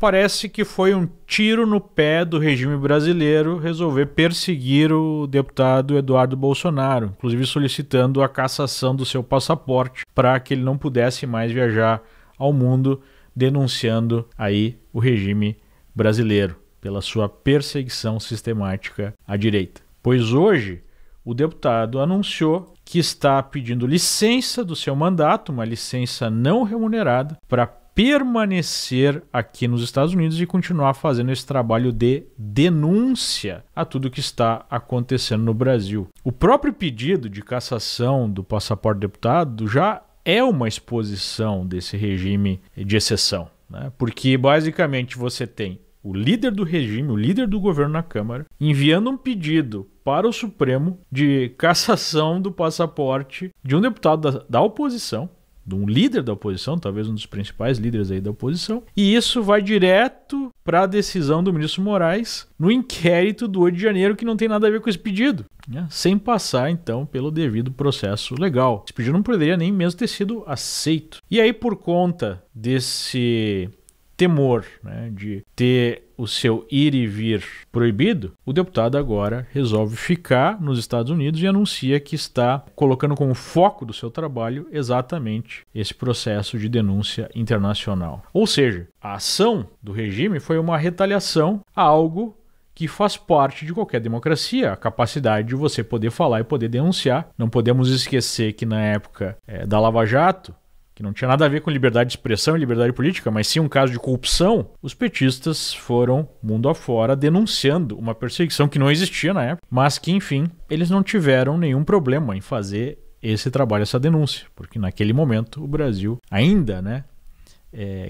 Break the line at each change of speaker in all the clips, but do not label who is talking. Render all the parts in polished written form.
parece que foi um tiro no pé do regime brasileiro resolver perseguir o deputado Eduardo Bolsonaro, inclusive solicitando a cassação do seu passaporte para que ele não pudesse mais viajar ao mundo, denunciando aí o regime brasileiro pela sua perseguição sistemática à direita. Pois hoje o deputado anunciou que está pedindo licença do seu mandato, uma licença não remunerada, para permanecer aqui nos Estados Unidos e continuar fazendo esse trabalho de denúncia a tudo que está acontecendo no Brasil. O próprio pedido de cassação do passaporte do deputado já é uma exposição desse regime de exceção, né? Porque basicamente você tem o líder do regime, o líder do governo na Câmara, enviando um pedido para o Supremo de cassação do passaporte de um deputado da oposição, de um líder da oposição, talvez um dos principais líderes aí da oposição, e isso vai direto para a decisão do ministro Moraes no inquérito do 8 de janeiro, que não tem nada a ver com esse pedido, né? Sem passar, então, pelo devido processo legal. Esse pedido não poderia nem mesmo ter sido aceito. E aí, por conta desse temor, né, de ter o seu ir e vir proibido, o deputado agora resolve ficar nos Estados Unidos e anuncia que está colocando como foco do seu trabalho exatamente esse processo de denúncia internacional. Ou seja, a ação do regime foi uma retaliação a algo que faz parte de qualquer democracia, a capacidade de você poder falar e poder denunciar. Não podemos esquecer que na época da Lava Jato, que não tinha nada a ver com liberdade de expressão e liberdade política, mas sim um caso de corrupção, os petistas foram mundo afora denunciando uma perseguição que não existia na época, mas que, enfim, eles não tiveram nenhum problema em fazer esse trabalho, essa denúncia, porque naquele momento o Brasil ainda, né,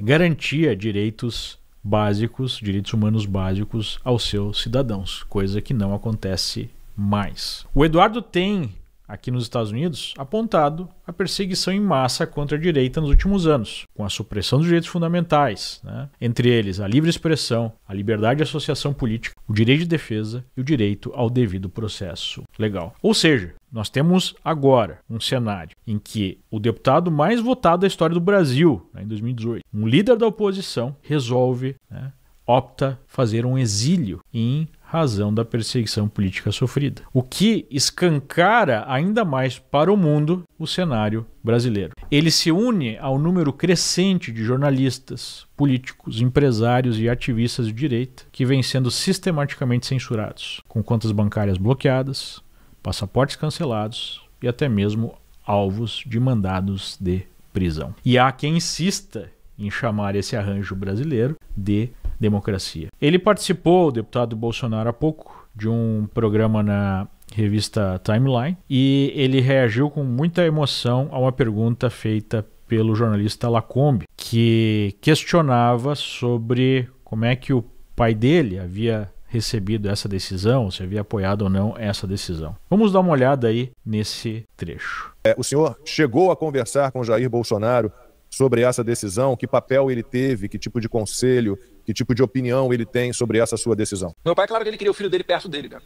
garantia direitos básicos, direitos humanos básicos aos seus cidadãos, coisa que não acontece mais. O Eduardo tem aqui nos Estados Unidos, apontado a perseguição em massa contra a direita nos últimos anos, com a supressão dos direitos fundamentais, né? Entre eles a livre expressão, a liberdade de associação política, o direito de defesa e o direito ao devido processo legal. Ou seja, nós temos agora um cenário em que o deputado mais votado da história do Brasil, né, em 2018, um líder da oposição, resolve, né, opta fazer um exílio em razão da perseguição política sofrida, o que escancara ainda mais para o mundo o cenário brasileiro. Ele se une ao número crescente de jornalistas, políticos, empresários e ativistas de direita que vêm sendo sistematicamente censurados, com contas bancárias bloqueadas, passaportes cancelados e até mesmo alvos de mandados de prisão. E há quem insista em chamar esse arranjo brasileiro de democracia. Ele participou, o deputado Bolsonaro, há pouco, de um programa na revista Timeline e ele reagiu com muita emoção a uma pergunta feita pelo jornalista Lacombe, que questionava sobre como é que o pai dele havia recebido essa decisão, se havia apoiado ou não essa decisão. Vamos dar uma olhada aí nesse trecho.
O senhor chegou a conversar com Jair Bolsonaro sobre essa decisão? Que papel ele teve? Que tipo de conselho? Que tipo de opinião ele tem sobre essa sua decisão?
Meu pai, claro que ele queria o filho dele perto dele, cara.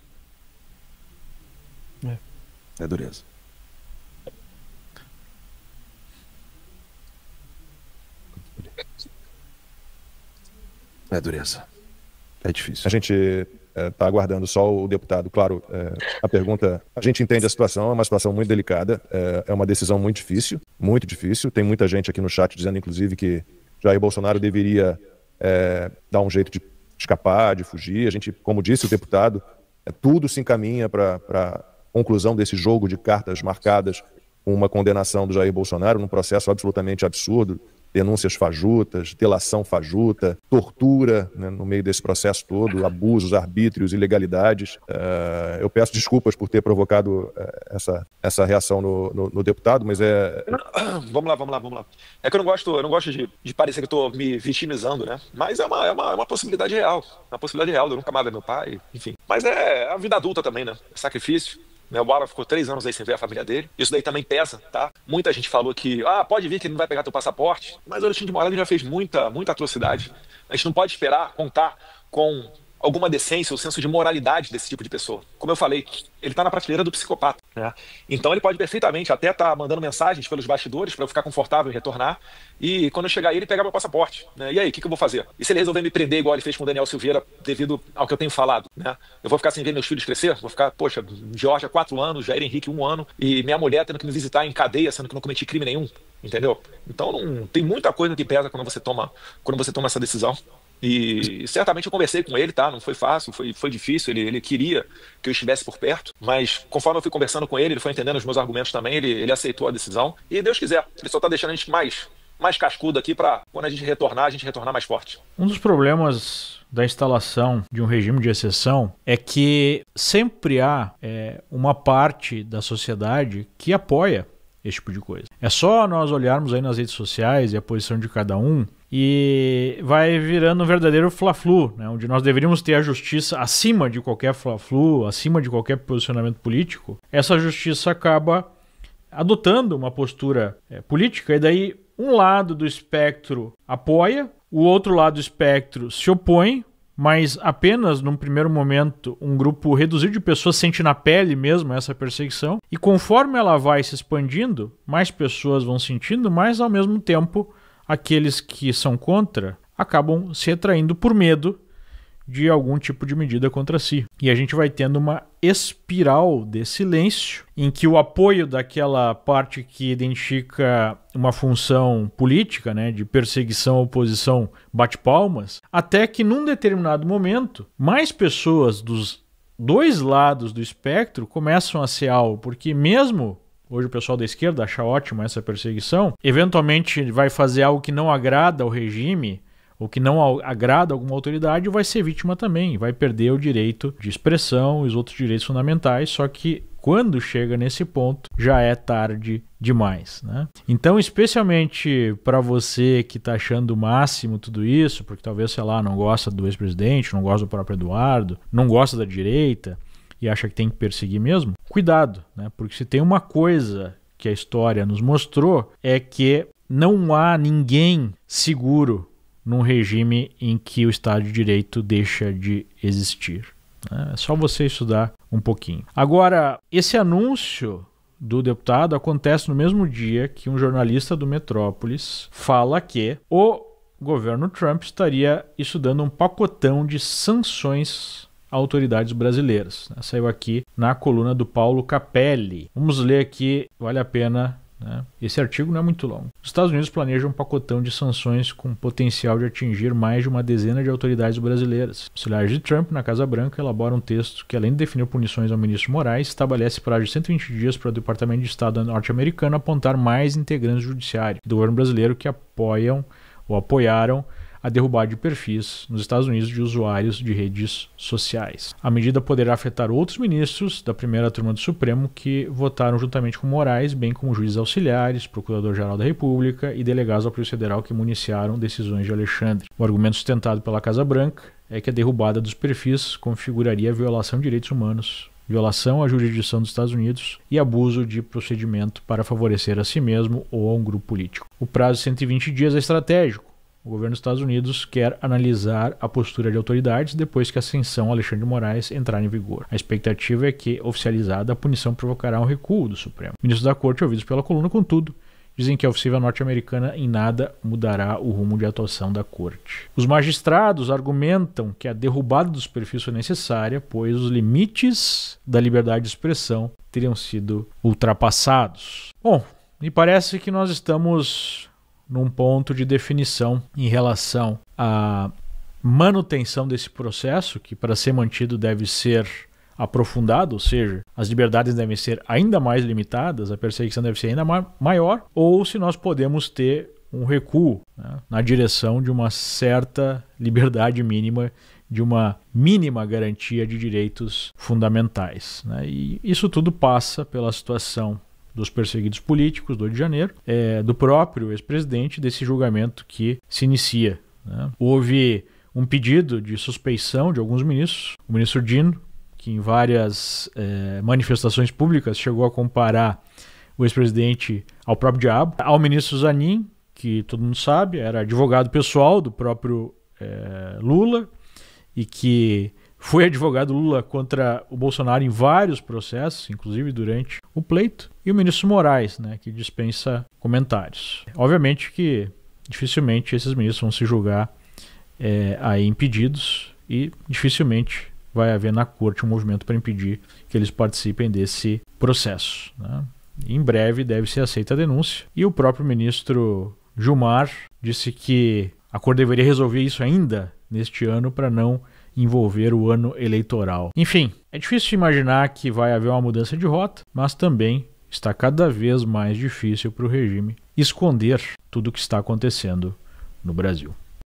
É dureza. É dureza. É difícil. A gente está aguardando só o deputado. Claro, a pergunta... A gente entende a situação, é uma situação muito delicada, é uma decisão muito difícil, muito difícil. Tem muita gente aqui no chat dizendo, inclusive, que Jair Bolsonaro deveria dar um jeito de escapar, de fugir. A gente, como disse o deputado, tudo se encaminha para a conclusão desse jogo de cartas marcadas com uma condenação do Jair Bolsonaro num processo absolutamente absurdo. Denúncias fajutas, delação fajuta, tortura, né, no meio desse processo todo, abusos, arbítrios, ilegalidades. Eu peço desculpas por ter provocado essa reação no deputado, mas
Vamos lá. É que eu não gosto de parecer que eu estou me vitimizando, né? Mas é uma possibilidade real. Uma possibilidade real. Eu nunca amava meu pai, enfim. Mas é a vida adulta também, né? É sacrifício. Meu Bala ficou 3 anos aí sem ver a família dele. Isso daí também pesa, tá? Muita gente falou que, pode vir que ele não vai pegar teu passaporte. Mas o Alexandre de Moraes já fez muita atrocidade. A gente não pode esperar contar com alguma decência ou senso de moralidade desse tipo de pessoa. Como eu falei, ele está na prateleira do psicopata, né? Então ele pode perfeitamente até estar mandando mensagens pelos bastidores para eu ficar confortável e retornar, e quando eu chegar aí ele pegar meu passaporte, né? E aí, o que eu vou fazer? E se ele resolver me prender igual ele fez com o Daniel Silveira devido ao que eu tenho falado, né? Eu vou ficar sem ver meus filhos crescer? Vou ficar, poxa, Georgia 4 anos, Jair Henrique 1 ano, e minha mulher tendo que me visitar em cadeia, sendo que não cometi crime nenhum, entendeu? Então tem muita coisa que pesa quando você toma essa decisão. E certamente eu conversei com ele, tá? Não foi fácil, foi difícil. Ele queria que eu estivesse por perto, mas conforme eu fui conversando com ele foi entendendo os meus argumentos também, ele aceitou a decisão. E Deus quiser, ele só tá deixando a gente mais cascudo aqui para quando a gente retornar mais forte.
Um dos problemas da instalação de um regime de exceção é que sempre há uma parte da sociedade que apoia esse tipo de coisa. É só nós olharmos aí nas redes sociais e a posição de cada um e vai virando um verdadeiro fla-flu, né? Onde nós deveríamos ter a justiça acima de qualquer fla-flu, acima de qualquer posicionamento político. Essa justiça acaba adotando uma postura política e daí um lado do espectro apoia, o outro lado do espectro se opõe, mas apenas num primeiro momento um grupo reduzido de pessoas sente na pele mesmo essa perseguição, e conforme ela vai se expandindo, mais pessoas vão sentindo, mas ao mesmo tempo aqueles que são contra acabam se retraindo por medo de algum tipo de medida contra si. E a gente vai tendo uma espiral de silêncio em que o apoio daquela parte que identifica uma função política, né, de perseguição à oposição, bate palmas, até que num determinado momento mais pessoas dos dois lados do espectro começam a ser alvo, porque mesmo hoje o pessoal da esquerda acha ótima essa perseguição, eventualmente vai fazer algo que não agrada ao regime, ou que não agrada alguma autoridade, vai ser vítima também, vai perder o direito de expressão e os outros direitos fundamentais, só que quando chega nesse ponto, já é tarde demais, né? Então, especialmente para você que está achando o máximo tudo isso, porque talvez, sei lá, não gosta do ex-presidente, não gosta do próprio Eduardo, não gosta da direita e acha que tem que perseguir mesmo, cuidado, né? Porque se tem uma coisa que a história nos mostrou é que não há ninguém seguro num regime em que o Estado de Direito deixa de existir. É só você estudar um pouquinho. Agora, esse anúncio do deputado acontece no mesmo dia que um jornalista do Metrópolis fala que o governo Trump estaria estudando um pacotão de sanções a autoridades brasileiras. Saiu aqui na coluna do Paulo Capelli. Vamos ler aqui, vale a pena. Esse artigo não é muito longo. Os Estados Unidos planejam um pacotão de sanções com potencial de atingir mais de uma dezena de autoridades brasileiras. Os auxiliares de Trump, na Casa Branca, elaboram um texto que, além de definir punições ao ministro Moraes, estabelece prazo de 120 dias para o Departamento de Estado norte-americano apontar mais integrantes do judiciário do governo brasileiro que apoiam ou apoiaram a derrubada de perfis nos Estados Unidos de usuários de redes sociais. A medida poderá afetar outros ministros da primeira turma do Supremo que votaram juntamente com Moraes, bem como juízes auxiliares, procurador-geral da República e delegados da Polícia Federal que municiaram decisões de Alexandre. O argumento sustentado pela Casa Branca é que a derrubada dos perfis configuraria violação de direitos humanos, violação à jurisdição dos Estados Unidos e abuso de procedimento para favorecer a si mesmo ou a um grupo político. O prazo de 120 dias é estratégico. O governo dos Estados Unidos quer analisar a postura de autoridades depois que a sanção Alexandre de Moraes entrar em vigor. A expectativa é que, oficializada, a punição provocará um recuo do Supremo. Ministros da Corte, ouvidos pela coluna, contudo, dizem que a ofensiva norte-americana em nada mudará o rumo de atuação da Corte. Os magistrados argumentam que a derrubada dos perfis foi necessária, pois os limites da liberdade de expressão teriam sido ultrapassados. Bom, me parece que nós estamos num ponto de definição em relação à manutenção desse processo, que para ser mantido deve ser aprofundado, ou seja, as liberdades devem ser ainda mais limitadas, a perseguição deve ser ainda maior, ou se nós podemos ter um recuo, né, na direção de uma certa liberdade mínima, de uma mínima garantia de direitos fundamentais, né? E isso tudo passa pela situação dos perseguidos políticos do 8 de janeiro, do próprio ex-presidente, desse julgamento que se inicia, né? Houve um pedido de suspeição de alguns ministros. O ministro Dino, que em várias manifestações públicas chegou a comparar o ex-presidente ao próprio diabo. Ao ministro Zanin, que todo mundo sabe, era advogado pessoal do próprio Lula e que foi advogado Lula contra o Bolsonaro em vários processos, inclusive durante o pleito, e o ministro Moraes, né, que dispensa comentários. Obviamente que dificilmente esses ministros vão se julgar aí impedidos e dificilmente vai haver na corte um movimento para impedir que eles participem desse processo, né? Em breve deve ser aceita a denúncia e o próprio ministro Gilmar disse que a corte deveria resolver isso ainda neste ano para não envolver o ano eleitoral. Enfim, é difícil imaginar que vai haver uma mudança de rota, mas também está cada vez mais difícil para o regime esconder tudo o que está acontecendo no Brasil.